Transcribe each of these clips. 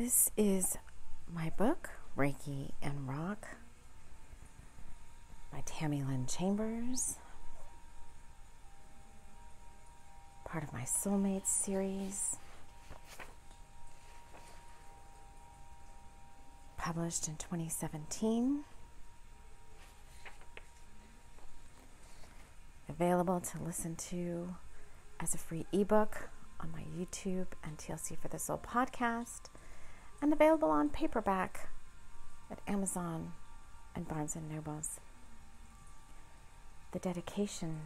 This is my book, Reiki and Rock, by TAMI Chambers, part of my Soulmates series, published in 2017, available to listen to as a free ebook on my YouTube and TLC for the Soul podcast, and available on paperback at Amazon and Barnes & Nobles. The dedication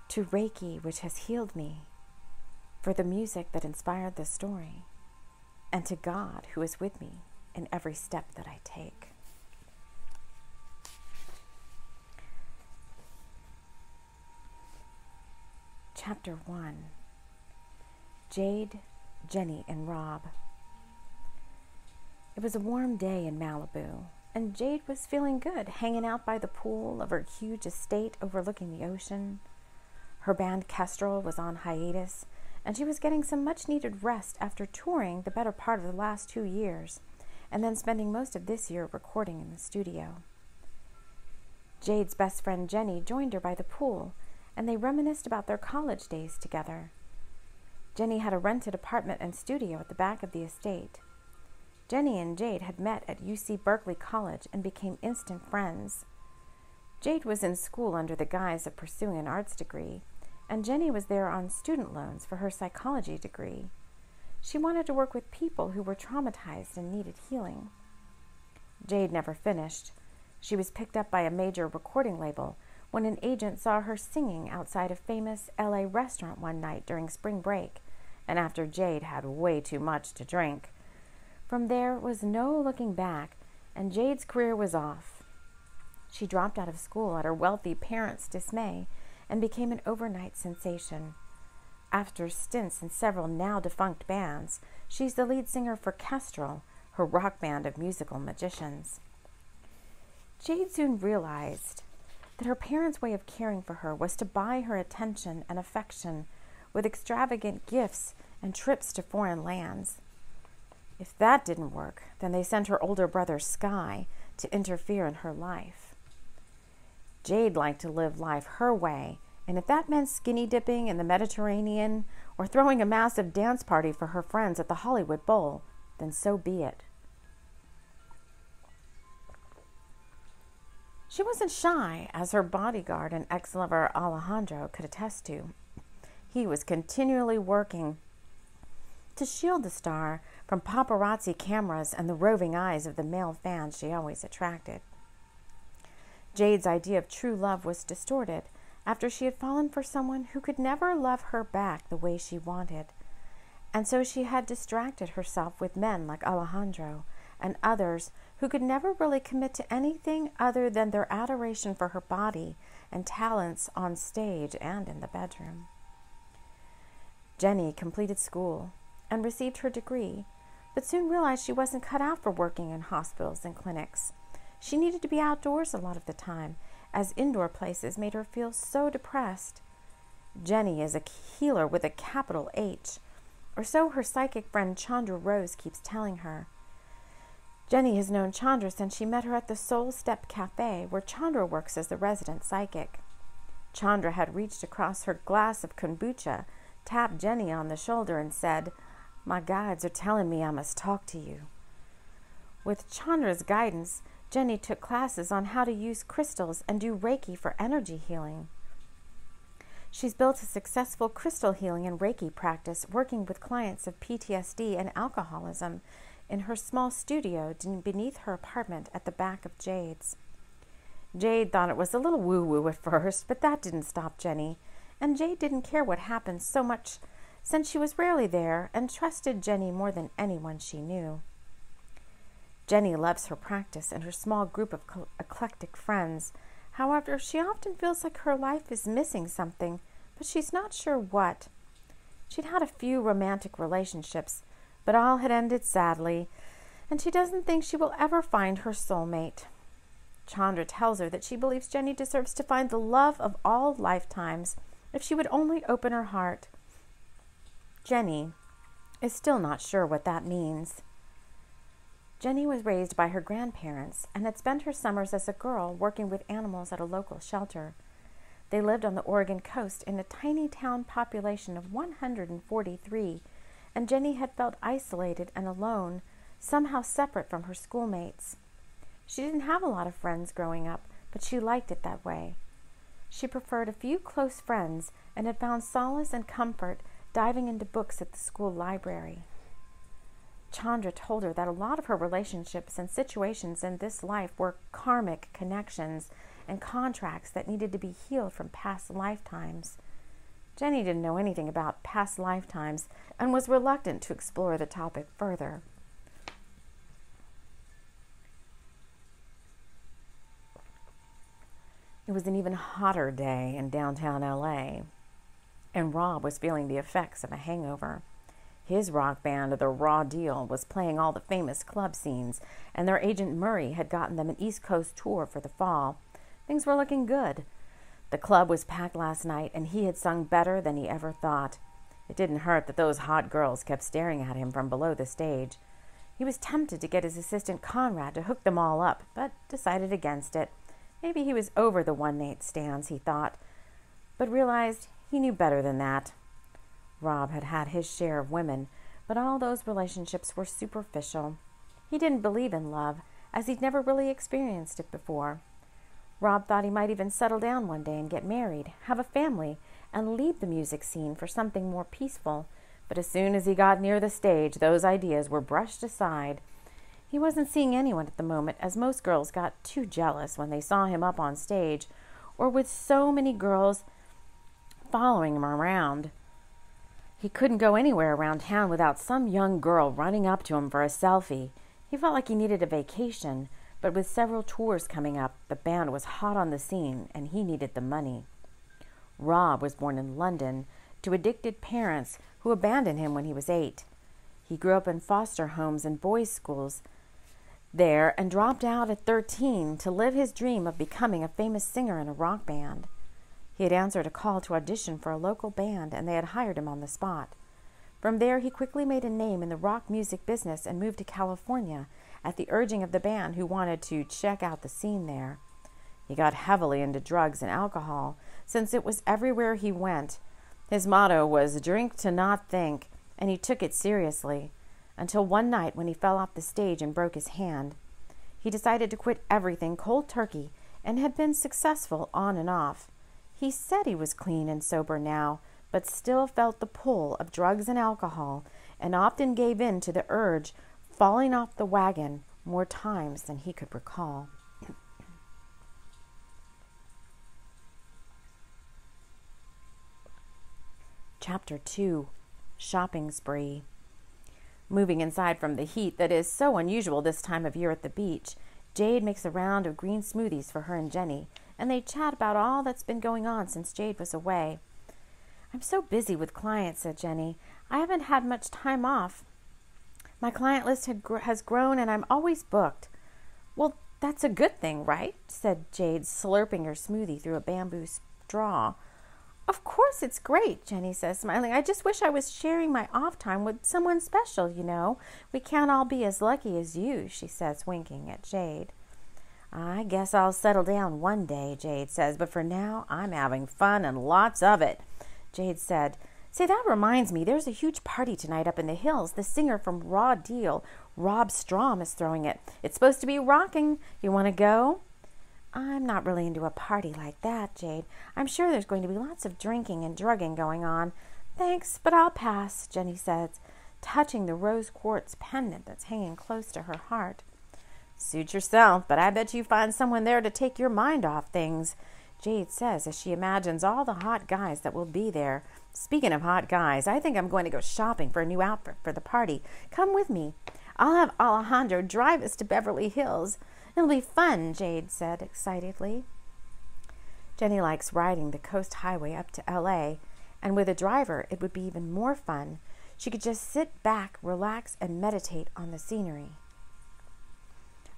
to Reiki, which has healed me, for the music that inspired this story, and to God, who is with me in every step that I take. Chapter 1. Jade, Jenny, and Rob. It was a warm day in Malibu, and Jade was feeling good, hanging out by the pool of her huge estate overlooking the ocean. Her band Kestrel was on hiatus, and she was getting some much-needed rest after touring the better part of the last 2 years, and then spending most of this year recording in the studio. Jade's best friend Jenny joined her by the pool, and they reminisced about their college days together. Jenny had a rented apartment and studio at the back of the estate. Jenny and Jade had met at UC Berkeley College and became instant friends. Jade was in school under the guise of pursuing an arts degree, and Jenny was there on student loans for her psychology degree. She wanted to work with people who were traumatized and needed healing. Jade never finished. She was picked up by a major recording label when an agent saw her singing outside a famous LA restaurant one night during spring break, and after Jade had way too much to drink. From there was no looking back, and Jade's career was off. She dropped out of school at her wealthy parents' dismay and became an overnight sensation. After stints in several now-defunct bands, she's the lead singer for Kestrel, her rock band of musical magicians. Jade soon realized that her parents' way of caring for her was to buy her attention and affection with extravagant gifts and trips to foreign lands. If that didn't work, then they sent her older brother Sky to interfere in her life. Jade liked to live life her way, and if that meant skinny dipping in the Mediterranean or throwing a massive dance party for her friends at the Hollywood Bowl, then so be it. She wasn't shy, as her bodyguard and ex-lover Alejandro could attest to. He was continually working to shield the star from paparazzi cameras and the roving eyes of the male fans she always attracted. Jade's idea of true love was distorted after she had fallen for someone who could never love her back the way she wanted, and so she had distracted herself with men like Alejandro and others who could never really commit to anything other than their adoration for her body and talents on stage and in the bedroom. Jenny completed school and received her degree, but soon realized she wasn't cut out for working in hospitals and clinics. She needed to be outdoors a lot of the time, as indoor places made her feel so depressed. Jenny is a healer with a capital H, or so her psychic friend Chandra Rose keeps telling her. Jenny has known Chandra since she met her at the Soul Step Cafe, where Chandra works as the resident psychic. Chandra had reached across her glass of kombucha, tapped Jenny on the shoulder, and said, "My guides are telling me I must talk to you." With Chandra's guidance, Jenny took classes on how to use crystals and do Reiki for energy healing. She's built a successful crystal healing and Reiki practice, working with clients of PTSD and alcoholism in her small studio beneath her apartment at the back of Jade's. Jade thought it was a little woo-woo at first, but that didn't stop Jenny, and Jade didn't care what happened so much since she was rarely there and trusted Jenny more than anyone she knew. Jenny loves her practice and her small group of eclectic friends. However, she often feels like her life is missing something, but she's not sure what. She'd had a few romantic relationships, but all had ended sadly, and she doesn't think she will ever find her soulmate. Chandra tells her that she believes Jenny deserves to find the love of all lifetimes if she would only open her heart. Jenny is still not sure what that means. Jenny was raised by her grandparents and had spent her summers as a girl working with animals at a local shelter. They lived on the Oregon coast in a tiny town population of 143, and Jenny had felt isolated and alone, somehow separate from her schoolmates. She didn't have a lot of friends growing up, but she liked it that way. She preferred a few close friends and had found solace and comfort diving into books at the school library. Chandra told her that a lot of her relationships and situations in this life were karmic connections and contracts that needed to be healed from past lifetimes. Jenny didn't know anything about past lifetimes and was reluctant to explore the topic further. It was an even hotter day in downtown LA, and Rob was feeling the effects of a hangover. His rock band, The Raw Deal, was playing all the famous club scenes, and their agent Murray had gotten them an East Coast tour for the fall. Things were looking good. The club was packed last night, and he had sung better than he ever thought. It didn't hurt that those hot girls kept staring at him from below the stage. He was tempted to get his assistant Conrad to hook them all up, but decided against it. Maybe he was over the one-night stands, he thought, but realized he knew better than that. Rob had had his share of women, but all those relationships were superficial. He didn't believe in love, as he'd never really experienced it before. Rob thought he might even settle down one day and get married, have a family, and leave the music scene for something more peaceful. But as soon as he got near the stage, those ideas were brushed aside. He wasn't seeing anyone at the moment, as most girls got too jealous when they saw him up on stage, or with so many girls following him around. He couldn't go anywhere around town without some young girl running up to him for a selfie. He felt like he needed a vacation, but with several tours coming up, the band was hot on the scene, and he needed the money. Rob was born in London to addicted parents who abandoned him when he was 8. He grew up in foster homes and boys' schools there and dropped out at 13 to live his dream of becoming a famous singer in a rock band. He had answered a call to audition for a local band, and they had hired him on the spot. From there, he quickly made a name in the rock music business and moved to California at the urging of the band, who wanted to check out the scene there. He got heavily into drugs and alcohol, since it was everywhere he went. His motto was drink to not think, and he took it seriously, until one night when he fell off the stage and broke his hand. He decided to quit everything cold turkey and had been successful on and off. He said he was clean and sober now, but still felt the pull of drugs and alcohol, and often gave in to the urge, falling off the wagon more times than he could recall. Chapter 2. Shopping Spree. Moving inside from the heat that is so unusual this time of year at the beach, Jade makes a round of green smoothies for her and Jenny, and they chat about all that's been going on since Jade was away. "I'm so busy with clients," said Jenny. "I haven't had much time off. My client list has grown, and I'm always booked." "Well, that's a good thing, right?" said Jade, slurping her smoothie through a bamboo straw. "Of course it's great," Jenny says, smiling. "I just wish I was sharing my off time with someone special, you know. We can't all be as lucky as you," she says, winking at Jade. "I guess I'll settle down one day," Jade says, "but for now I'm having fun and lots of it." Jade said, "Say, that reminds me, there's a huge party tonight up in the hills. The singer from Raw Deal, Rob Strom, is throwing it. It's supposed to be rocking. You want to go?" "I'm not really into a party like that, Jade. I'm sure there's going to be lots of drinking and drugging going on." "Thanks, but I'll pass," Jenny says, touching the rose quartz pendant that's hanging close to her heart. "Suit yourself, but I bet you find someone there to take your mind off things," Jade says as she imagines all the hot guys that will be there. "Speaking of hot guys, I think I'm going to go shopping for a new outfit for the party. Come with me. I'll have Alejandro drive us to Beverly Hills. It'll be fun," Jade said excitedly. Jenny likes riding the coast highway up to LA, and with a driver it would be even more fun. She could just sit back, relax, and meditate on the scenery.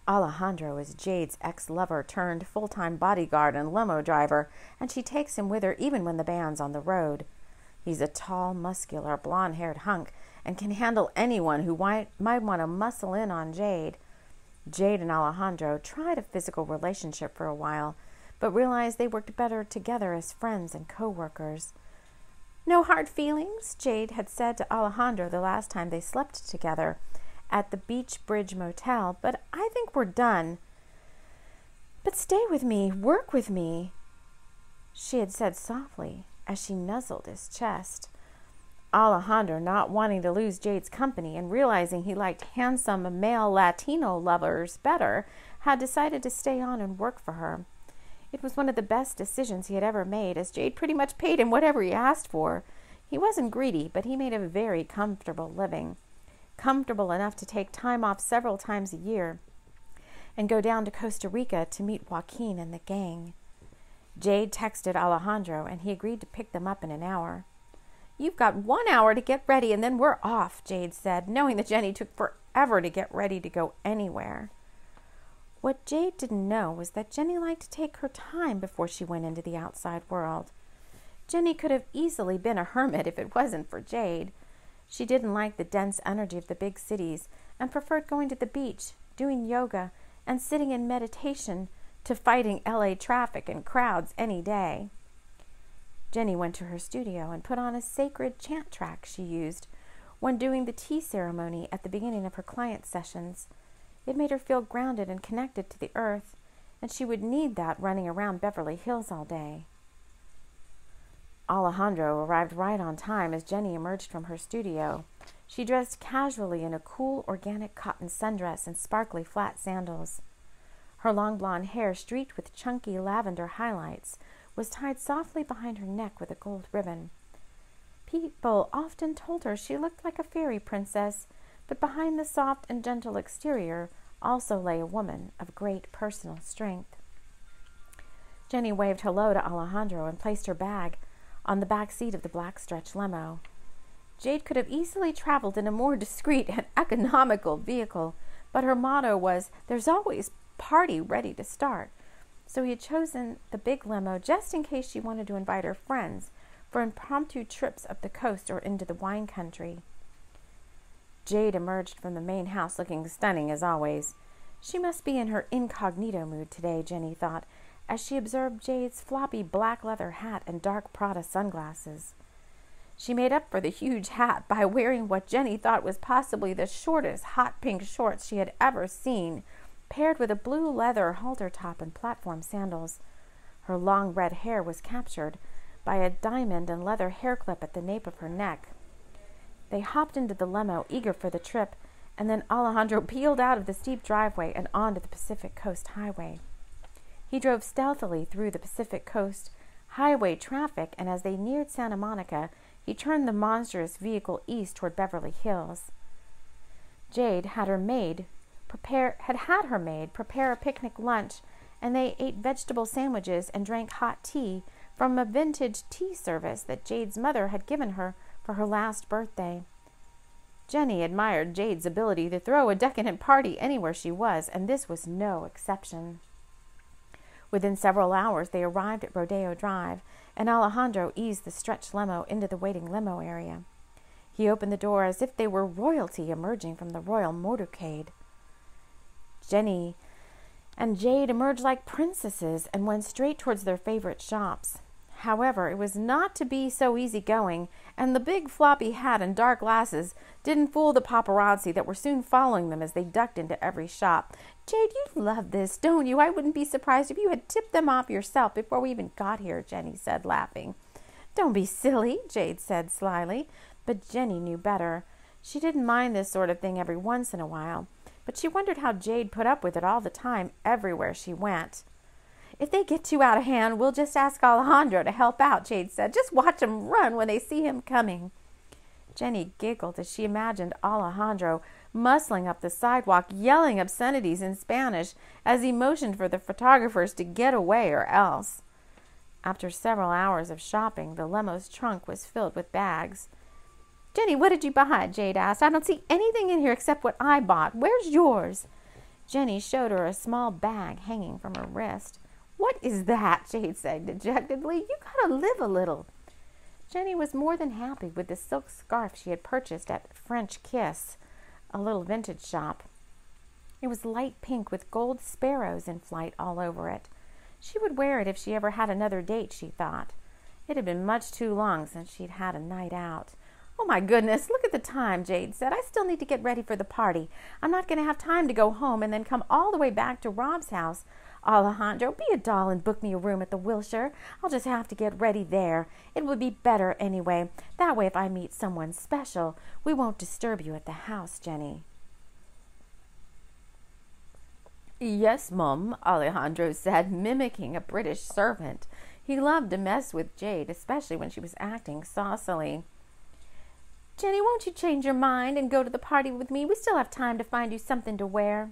Alejandro is Jade's ex-lover turned full-time bodyguard and limo driver, and she takes him with her even when the band's on the road. He's a tall, muscular, blonde-haired hunk and can handle anyone who might want to muscle in on Jade. Jade and Alejandro tried a physical relationship for a while, but realized they worked better together as friends and co-workers. "No hard feelings," Jade had said to Alejandro the last time they slept together at the Beach Bridge Motel, "but I think we're done." "But stay with me, work with me," she had said softly as she nuzzled his chest. Alejandro, not wanting to lose Jade's company and realizing he liked handsome male Latino lovers better, had decided to stay on and work for her. It was one of the best decisions he had ever made, as Jade pretty much paid him whatever he asked for. He wasn't greedy, but he made a very comfortable living. Comfortable enough to take time off several times a year and go down to Costa Rica to meet Joaquin and the gang. Jade texted Alejandro, and he agreed to pick them up in an hour. "You've got 1 hour to get ready, and then we're off," Jade said, knowing that Jenny took forever to get ready to go anywhere. What Jade didn't know was that Jenny liked to take her time before she went into the outside world. Jenny could have easily been a hermit if it wasn't for Jade. She didn't like the dense energy of the big cities and preferred going to the beach, doing yoga, and sitting in meditation to fighting LA traffic and crowds any day. Jenny went to her studio and put on a sacred chant track she used when doing the tea ceremony at the beginning of her client sessions. It made her feel grounded and connected to the earth, and she would need that running around Beverly Hills all day. Alejandro arrived right on time as Jenny emerged from her studio. She dressed casually in a cool organic cotton sundress and sparkly flat sandals. Her long blonde hair, streaked with chunky lavender highlights, was tied softly behind her neck with a gold ribbon. People often told her she looked like a fairy princess, but behind the soft and gentle exterior also lay a woman of great personal strength. Jenny waved hello to Alejandro and placed her bag on the back seat of the black stretch limo. Jade could have easily traveled in a more discreet and economical vehicle, but her motto was, "There's always party ready to start." So he had chosen the big limo just in case she wanted to invite her friends for impromptu trips up the coast or into the wine country. Jade emerged from the main house looking stunning as always. She must be in her incognito mood today, Jenny thought, as she observed Jade's floppy black leather hat and dark Prada sunglasses. She made up for the huge hat by wearing what Jenny thought was possibly the shortest hot pink shorts she had ever seen, paired with a blue leather halter top and platform sandals. Her long red hair was captured by a diamond and leather hair clip at the nape of her neck. They hopped into the limo, eager for the trip, and then Alejandro peeled out of the steep driveway and onto the Pacific Coast Highway. He drove stealthily through the Pacific Coast Highway traffic, and as they neared Santa Monica, he turned the monstrous vehicle east toward Beverly Hills. Jade had her maid prepare a picnic lunch, and they ate vegetable sandwiches and drank hot tea from a vintage tea service that Jade's mother had given her for her last birthday. Jenny admired Jade's ability to throw a decadent party anywhere she was, and this was no exception. Within several hours, they arrived at Rodeo Drive, and Alejandro eased the stretch limo into the waiting limo area. He opened the door as if they were royalty emerging from the royal motorcade. Jenny and Jade emerged like princesses and went straight towards their favorite shops. However, it was not to be so easygoing, and the big floppy hat and dark glasses didn't fool the paparazzi that were soon following them as they ducked into every shop. "Jade, you love this, don't you? I wouldn't be surprised if you had tipped them off yourself before we even got here," Jenny said, laughing. "Don't be silly," Jade said slyly, but Jenny knew better. She didn't mind this sort of thing every once in a while, but she wondered how Jade put up with it all the time, everywhere she went. "If they get too out of hand, we'll just ask Alejandro to help out," Jade said. "Just watch them run when they see him coming." Jenny giggled as she imagined Alejandro muscling up the sidewalk, yelling obscenities in Spanish as he motioned for the photographers to get away or else. After several hours of shopping, the limo's trunk was filled with bags. "Jenny, what did you buy?" Jade asked. "I don't see anything in here except what I bought. Where's yours?" Jenny showed her a small bag hanging from her wrist. "What is that?" Jade said dejectedly. "You gotta live a little." Jenny was more than happy with the silk scarf she had purchased at French Kiss, a little vintage shop. It was light pink with gold sparrows in flight all over it. She would wear it if she ever had another date, she thought. It had been much too long since she'd had a night out. "Oh, my goodness, look at the time," Jade said. "I still need to get ready for the party. I'm not going to have time to go home and then come all the way back to Rob's house. Alejandro, be a doll and book me a room at the Wilshire. I'll just have to get ready there. It would be better anyway. That way, if I meet someone special, we won't disturb you at the house, Jenny." "Yes, Mum," Alejandro said, mimicking a British servant. He loved to mess with Jade, especially when she was acting saucily. "Jenny, won't you change your mind and go to the party with me? We still have time to find you something to wear."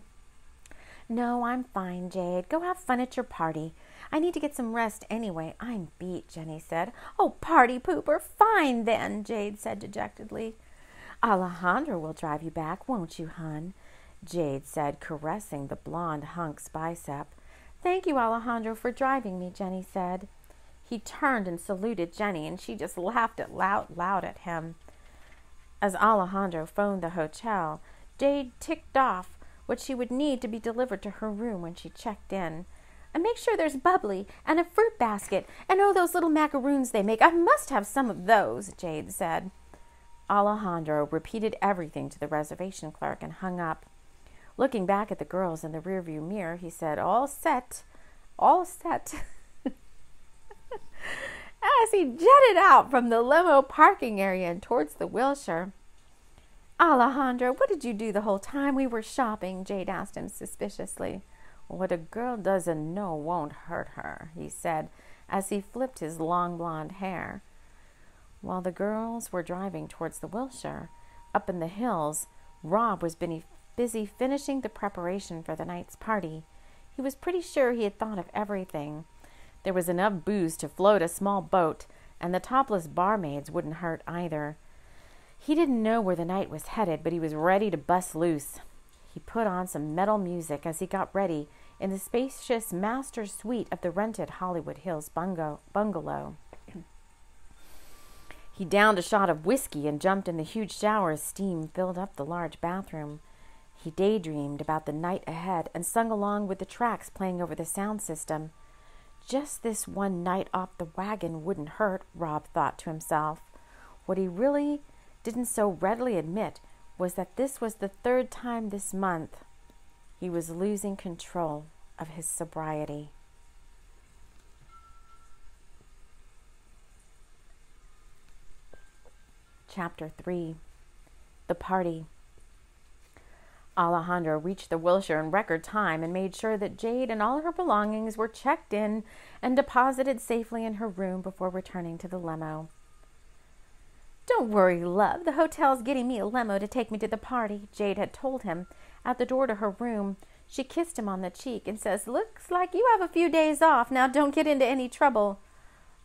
"No, I'm fine, Jade. Go have fun at your party. I need to get some rest anyway. I'm beat," Jenny said. "Oh, party pooper. Fine then," Jade said dejectedly. "Alejandro will drive you back, won't you, hun?" Jade said, caressing the blonde hunk's bicep. "Thank you, Alejandro, for driving me," Jenny said. He turned and saluted Jenny, and she just laughed loud at him. As Alejandro phoned the hotel, Jade ticked off what she would need to be delivered to her room when she checked in. "And make sure there's bubbly and a fruit basket, and oh, those little macaroons they make. I must have some of those," Jade said. Alejandro repeated everything to the reservation clerk and hung up. Looking back at the girls in the rearview mirror, he said, "All set, all set." As he jetted out from the limo parking area and towards the Wilshire. "Alejandro, what did you do the whole time we were shopping?" Jade asked him suspiciously. "What a girl doesn't know won't hurt her," he said as he flipped his long blonde hair. While the girls were driving towards the Wilshire, up in the hills, Rob was busy finishing the preparation for the night's party. He was pretty sure he had thought of everything. There was enough booze to float a small boat, and the topless barmaids wouldn't hurt either. He didn't know where the night was headed, but he was ready to bust loose. He put on some metal music as he got ready in the spacious master suite of the rented Hollywood Hills bungalow. He downed a shot of whiskey and jumped in the huge shower as steam filled up the large bathroom. He daydreamed about the night ahead and sung along with the tracks playing over the sound system. Just this one night off the wagon wouldn't hurt, Rob thought to himself. What he really didn't so readily admit was that this was the third time this month he was losing control of his sobriety. Chapter 3. The Party. Alejandro reached the Wilshire in record time and made sure that Jade and all her belongings were checked in and deposited safely in her room before returning to the limo. "Don't worry, love. The hotel's getting me a limo to take me to the party," Jade had told him at the door to her room. She kissed him on the cheek and says, "Looks like you have a few days off. Now don't get into any trouble."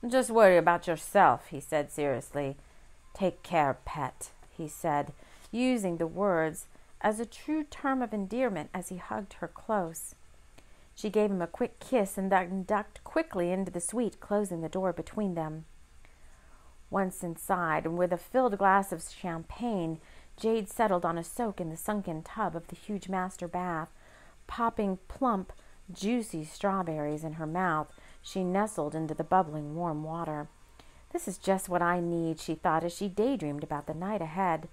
"Just worry about yourself," he said seriously. "Take care, pet," he said, using the words as a true term of endearment as he hugged her close. She gave him a quick kiss and then ducked quickly into the suite, closing the door between them. Once inside, and with a filled glass of champagne, Jade settled on a soak in the sunken tub of the huge master bath. Popping plump, juicy strawberries in her mouth, she nestled into the bubbling warm water. "This is just what I need," she thought as she daydreamed about the night ahead.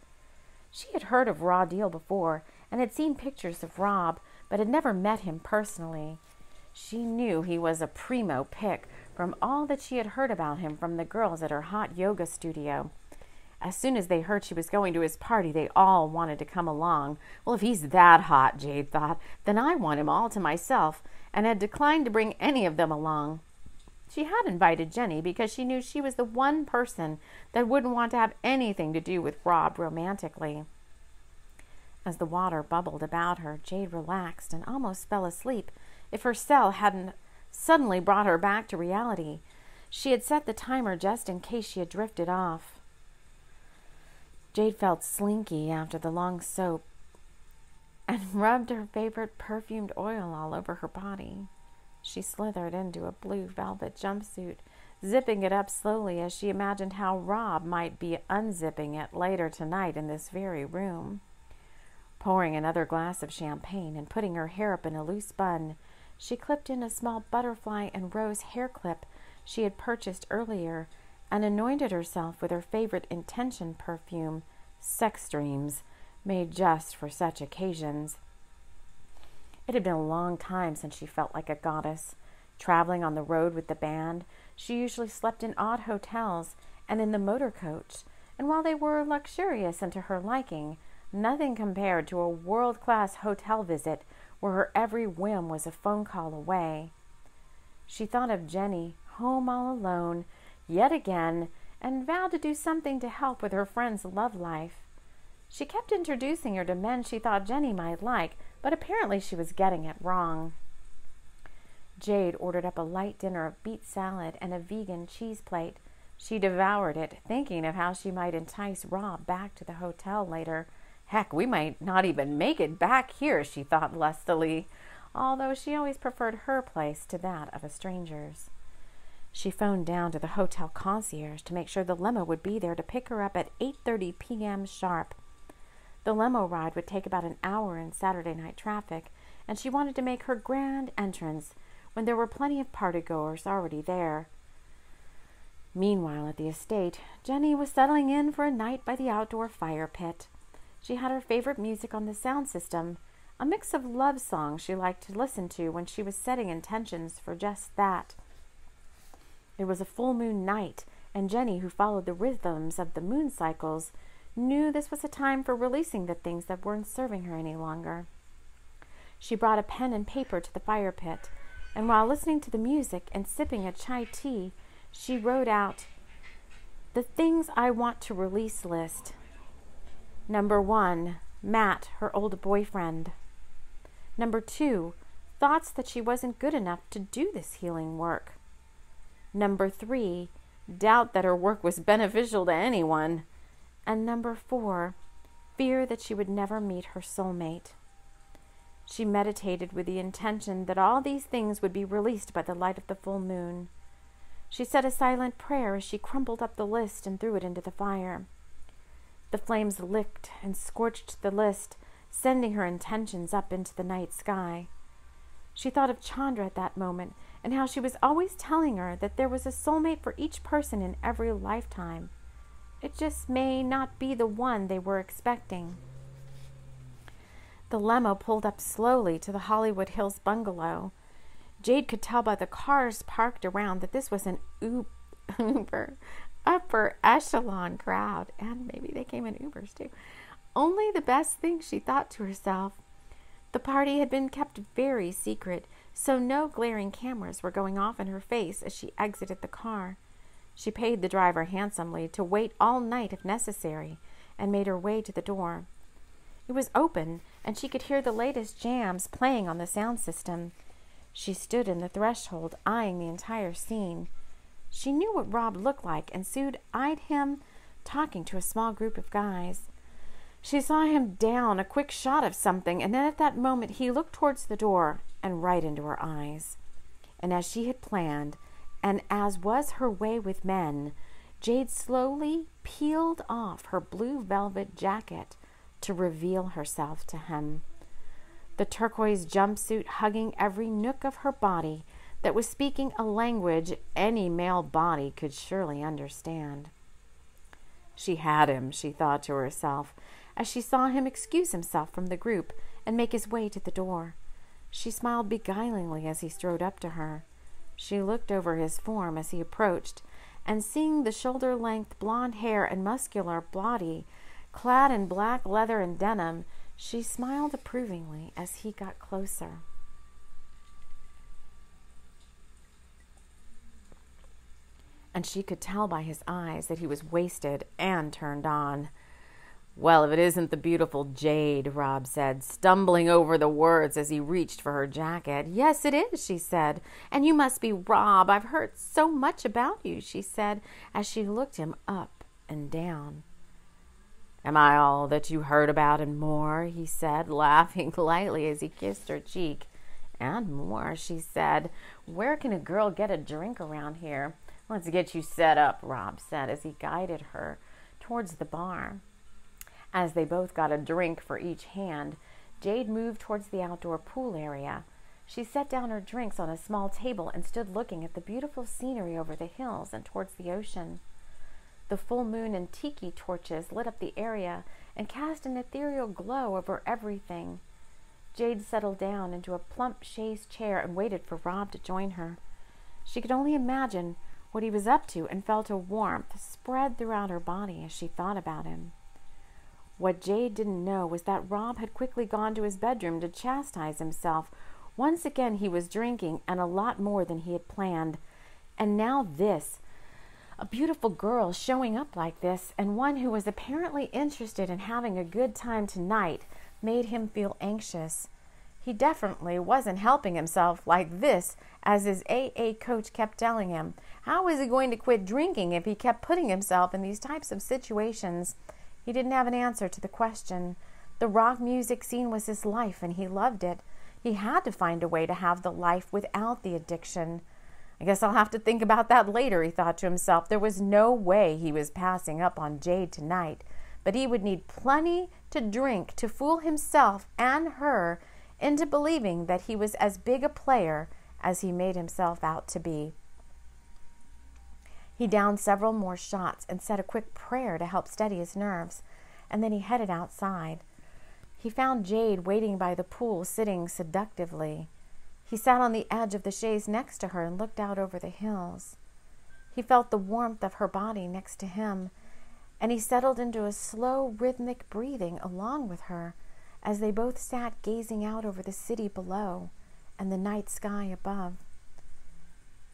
She had heard of Raw Deal before and had seen pictures of Rob, but had never met him personally. She knew he was a primo pick from all that she had heard about him from the girls at her hot yoga studio. As soon as they heard she was going to his party, they all wanted to come along. Well, if he's that hot, Jade thought, then I want him all to myself, and had declined to bring any of them along. She had invited Jenny because she knew she was the one person that wouldn't want to have anything to do with Rob romantically. As the water bubbled about her, Jade relaxed and almost fell asleep if her cell hadn't suddenly brought her back to reality. She had set the timer just in case she had drifted off. Jade felt slinky after the long soap and rubbed her favorite perfumed oil all over her body. She slithered into a blue velvet jumpsuit, zipping it up slowly as she imagined how Rob might be unzipping it later tonight in this very room. Pouring another glass of champagne and putting her hair up in a loose bun, she clipped in a small butterfly and rose hair clip she had purchased earlier and anointed herself with her favorite intention perfume, Sex Dreams, made just for such occasions. It had been a long time since she felt like a goddess. Traveling on the road with the band, she usually slept in odd hotels and in the motor coach, and while they were luxurious and to her liking, nothing compared to a world-class hotel visit where her every whim was a phone call away. She thought of Jenny, home all alone, yet again, and vowed to do something to help with her friend's love life. She kept introducing her to men she thought Jenny might like, but apparently she was getting it wrong. Jade ordered up a light dinner of beet salad and a vegan cheese plate. She devoured it, thinking of how she might entice Rob back to the hotel later. Heck, we might not even make it back here, she thought lustily, although she always preferred her place to that of a stranger's. She phoned down to the hotel concierge to make sure the limo would be there to pick her up at 8:30 p.m. sharp. The limo ride would take about an hour in Saturday night traffic, and she wanted to make her grand entrance when there were plenty of partygoers already there. Meanwhile, at the estate, Jenny was settling in for a night by the outdoor fire pit. She had her favorite music on the sound system, a mix of love songs she liked to listen to when she was setting intentions for just that. It was a full moon night, and Jenny, who followed the rhythms of the moon cycles, knew this was a time for releasing the things that weren't serving her any longer. She brought a pen and paper to the fire pit, and while listening to the music and sipping a chai tea, she wrote out, "The things I want to release list. Number 1, Matt, her old boyfriend. Number 2, thoughts that she wasn't good enough to do this healing work. Number 3, doubt that her work was beneficial to anyone. And number 4, fear that she would never meet her soulmate." She meditated with the intention that all these things would be released by the light of the full moon. She said a silent prayer as she crumpled up the list and threw it into the fire. The flames licked and scorched the list, sending her intentions up into the night sky. She thought of Chandra at that moment and how she was always telling her that there was a soulmate for each person in every lifetime. It just may not be the one they were expecting. The limo pulled up slowly to the Hollywood Hills bungalow. Jade could tell by the cars parked around that this was an uber upper echelon crowd, and maybe they came in Ubers too. Only the best thing, she thought to herself. The party had been kept very secret, so no glaring cameras were going off in her face as she exited the car. She paid the driver handsomely to wait all night if necessary, and made her way to the door. It was open, and she could hear the latest jams playing on the sound system. She stood in the threshold, eyeing the entire scene. She knew what Rob looked like, and Sue eyed him, talking to a small group of guys. She saw him down a quick shot of something, and then at that moment he looked towards the door and right into her eyes. And as she had planned, and as was her way with men, Jade slowly peeled off her blue velvet jacket to reveal herself to him. The turquoise jumpsuit hugging every nook of her body that was speaking a language any male body could surely understand. She had him, she thought to herself, as she saw him excuse himself from the group and make his way to the door. She smiled beguilingly as he strode up to her. She looked over his form as he approached, and seeing the shoulder-length blonde hair and muscular body clad in black leather and denim, she smiled approvingly as he got closer. And she could tell by his eyes that he was wasted and turned on. "Well, if it isn't the beautiful Jade," Rob said, stumbling over the words as he reached for her jacket. "Yes, it is," she said. "And you must be Rob. I've heard so much about you," she said, as she looked him up and down. "Am I all that you heard about and more?" he said, laughing lightly as he kissed her cheek. "And more," she said. "Where can a girl get a drink around here?" "Let's get you set up," Rob said as he guided her towards the bar. As they both got a drink for each hand, Jade moved towards the outdoor pool area. She set down her drinks on a small table and stood looking at the beautiful scenery over the hills and towards the ocean. The full moon and tiki torches lit up the area and cast an ethereal glow over everything. Jade settled down into a plump chaise chair and waited for Rob to join her. She could only imagine what he was up to and felt a warmth spread throughout her body as she thought about him. What Jade didn't know was that Rob had quickly gone to his bedroom to chastise himself. Once again he was drinking, and a lot more than he had planned. And now this, a beautiful girl showing up like this, and one who was apparently interested in having a good time tonight, made him feel anxious. He definitely wasn't helping himself like this, as his AA coach kept telling him. How was he going to quit drinking if he kept putting himself in these types of situations? He didn't have an answer to the question. The rock music scene was his life, and he loved it. He had to find a way to have the life without the addiction. I guess I'll have to think about that later, he thought to himself. There was no way he was passing up on Jade tonight, but he would need plenty to drink to fool himself and her into believing that he was as big a player as he made himself out to be. He downed several more shots and said a quick prayer to help steady his nerves, and then he headed outside. He found Jade waiting by the pool, sitting seductively. He sat on the edge of the chaise next to her and looked out over the hills. He felt the warmth of her body next to him, and he settled into a slow, rhythmic breathing along with her as they both sat gazing out over the city below and the night sky above.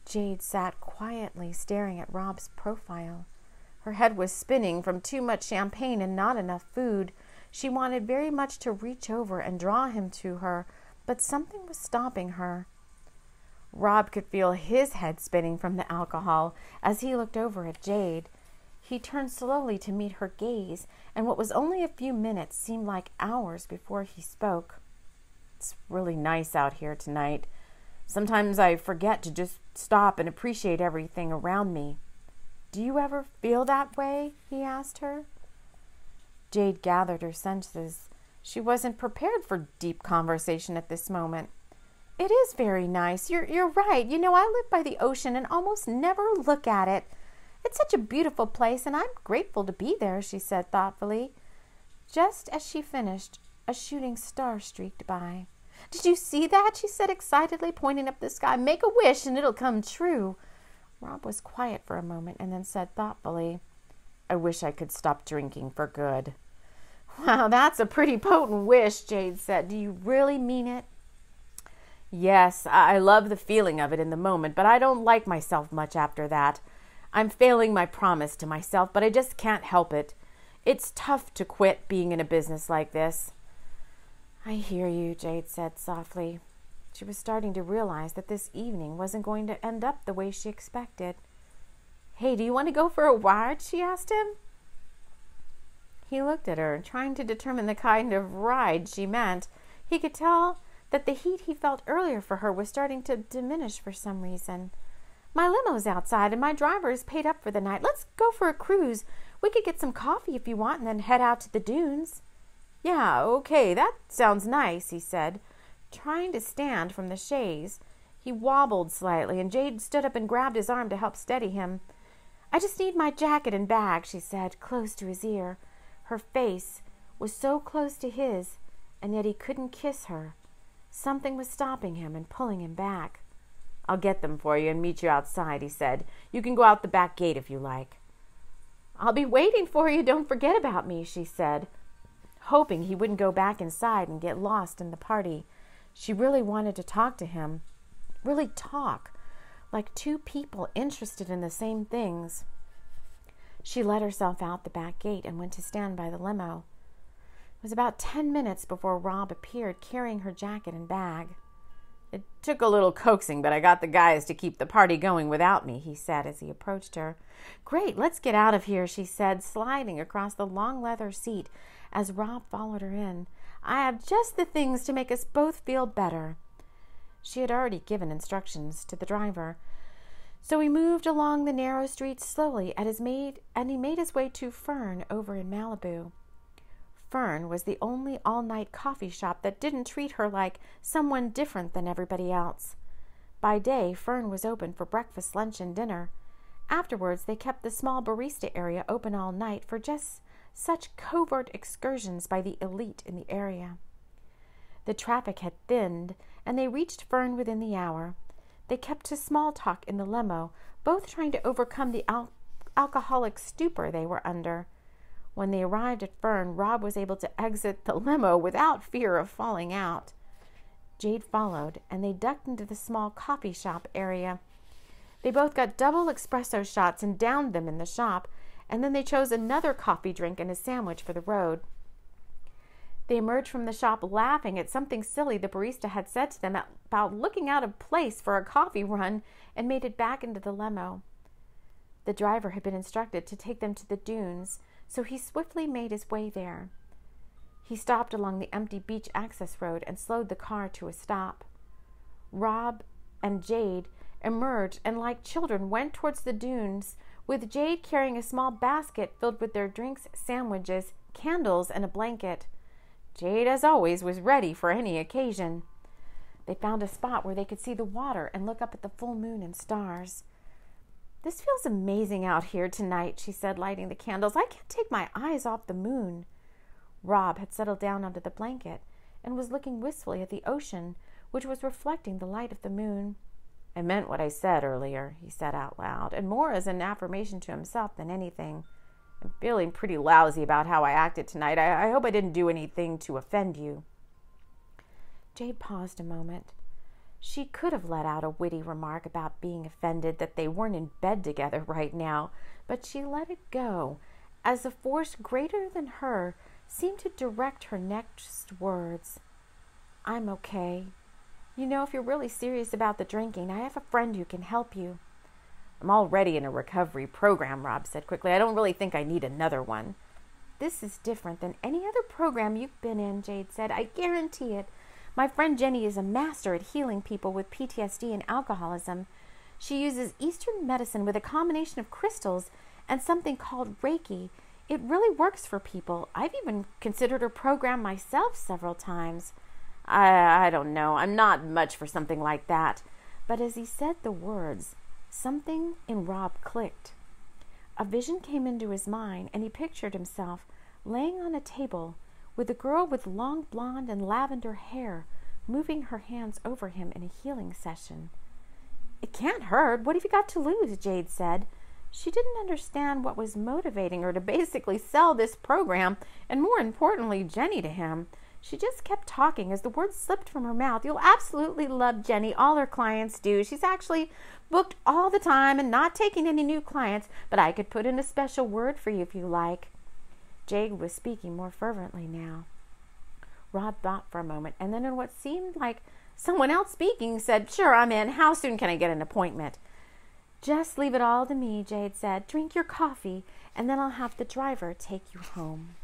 Jade sat quietly staring at Rob's profile. Her head was spinning from too much champagne and not enough food. She wanted very much to reach over and draw him to her, but something was stopping her. Rob could feel his head spinning from the alcohol as he looked over at Jade. He turned slowly to meet her gaze, and what was only a few minutes seemed like hours before he spoke. "It's really nice out here tonight. Sometimes I forget to just stop and appreciate everything around me. Do you ever feel that way?" he asked her. Jade gathered her senses. She wasn't prepared for deep conversation at this moment. "It is very nice. You're right. You know, I live by the ocean and almost never look at it. It's such a beautiful place, and I'm grateful to be there," she said thoughtfully. Just as she finished, a shooting star streaked by. "Did you see that?" she said excitedly, pointing up the sky. "Make a wish and it'll come true." Rob was quiet for a moment and then said thoughtfully, "I wish I could stop drinking for good." "Wow, that's a pretty potent wish," Jade said. "Do you really mean it?" "Yes, I love the feeling of it in the moment, but I don't like myself much after that. I'm failing my promise to myself, but I just can't help it. It's tough to quit being in a business like this." "I hear you," Jade said softly. She was starting to realize that this evening wasn't going to end up the way she expected. "Hey, do you want to go for a ride?" she asked him. He looked at her, trying to determine the kind of ride she meant. He could tell that the heat he felt earlier for her was starting to diminish for some reason. "My limo's outside and my driver is paid up for the night. Let's go for a cruise. We could get some coffee if you want and then head out to the dunes." "Yeah, okay, that sounds nice," he said. Trying to stand from the chaise, he wobbled slightly, and Jade stood up and grabbed his arm to help steady him. "I just need my jacket and bag," she said, close to his ear. Her face was so close to his, and yet he couldn't kiss her. Something was stopping him and pulling him back. "I'll get them for you and meet you outside," he said. "You can go out the back gate if you like." "I'll be waiting for you. Don't forget about me," she said, hoping he wouldn't go back inside and get lost in the party. She really wanted to talk to him. Really talk, like two people interested in the same things. She let herself out the back gate and went to stand by the limo. It was about 10 minutes before Rob appeared, carrying her jacket and bag. "It took a little coaxing, but I got the guys to keep the party going without me," he said as he approached her. "Great, let's get out of here," she said, sliding across the long leather seat as Rob followed her in. "I have just the things to make us both feel better." She had already given instructions to the driver. So he moved along the narrow street slowly and he made his way to Fern over in Malibu. Fern was the only all-night coffee shop that didn't treat her like someone different than everybody else. By day, Fern was open for breakfast, lunch, and dinner. Afterwards, they kept the small barista area open all night for just such covert excursions by the elite in the area. The traffic had thinned, and they reached Fern within the hour. They kept to small talk in the limo, both trying to overcome the alcoholic stupor they were under. When they arrived at Fern, Rob was able to exit the limo without fear of falling out. Jade followed, and they ducked into the small coffee shop area. They both got double espresso shots and downed them in the shop, and then they chose another coffee drink and a sandwich for the road. They emerged from the shop laughing at something silly the barista had said to them about looking out of place for a coffee run, and made it back into the limo. The driver had been instructed to take them to the dunes, so he swiftly made his way there. He stopped along the empty beach access road and slowed the car to a stop. Rob and Jade emerged and, like children, went towards the dunes, with Jade carrying a small basket filled with their drinks, sandwiches, candles, and a blanket. Jade, as always, was ready for any occasion. They found a spot where they could see the water and look up at the full moon and stars. "This feels amazing out here tonight," she said, lighting the candles. "I can't take my eyes off the moon." Rob had settled down under the blanket and was looking wistfully at the ocean, which was reflecting the light of the moon. "I meant what I said earlier," he said out loud, and more as an affirmation to himself than anything. "I'm feeling pretty lousy about how I acted tonight. I hope I didn't do anything to offend you." Jade paused a moment. She could have let out a witty remark about being offended that they weren't in bed together right now, but she let it go, as a force greater than her seemed to direct her next words. "I'm okay. You know, if you're really serious about the drinking, I have a friend who can help you." "I'm already in a recovery program," Rob said quickly. "I don't really think I need another one." "This is different than any other program you've been in," Jade said. "I guarantee it. My friend Jenny is a master at healing people with PTSD and alcoholism. She uses Eastern medicine with a combination of crystals and something called Reiki. It really works for people. I've even considered her program myself several times." I don't know. I'm not much for something like that." But as he said the words, something in Rob clicked. A vision came into his mind, and he pictured himself laying on a table with a girl with long blonde and lavender hair moving her hands over him in a healing session. "It can't hurt. What have you got to lose?" Jade said. She didn't understand what was motivating her to basically sell this program, and more importantly, Jenny to him. She just kept talking as the words slipped from her mouth. "You'll absolutely love Jenny. All her clients do. She's actually booked all the time and not taking any new clients, but I could put in a special word for you if you like." Jade was speaking more fervently now. Rob thought for a moment, and then in what seemed like someone else speaking, said, "Sure, I'm in. How soon can I get an appointment?" "Just leave it all to me," Jade said. "Drink your coffee, and then I'll have the driver take you home."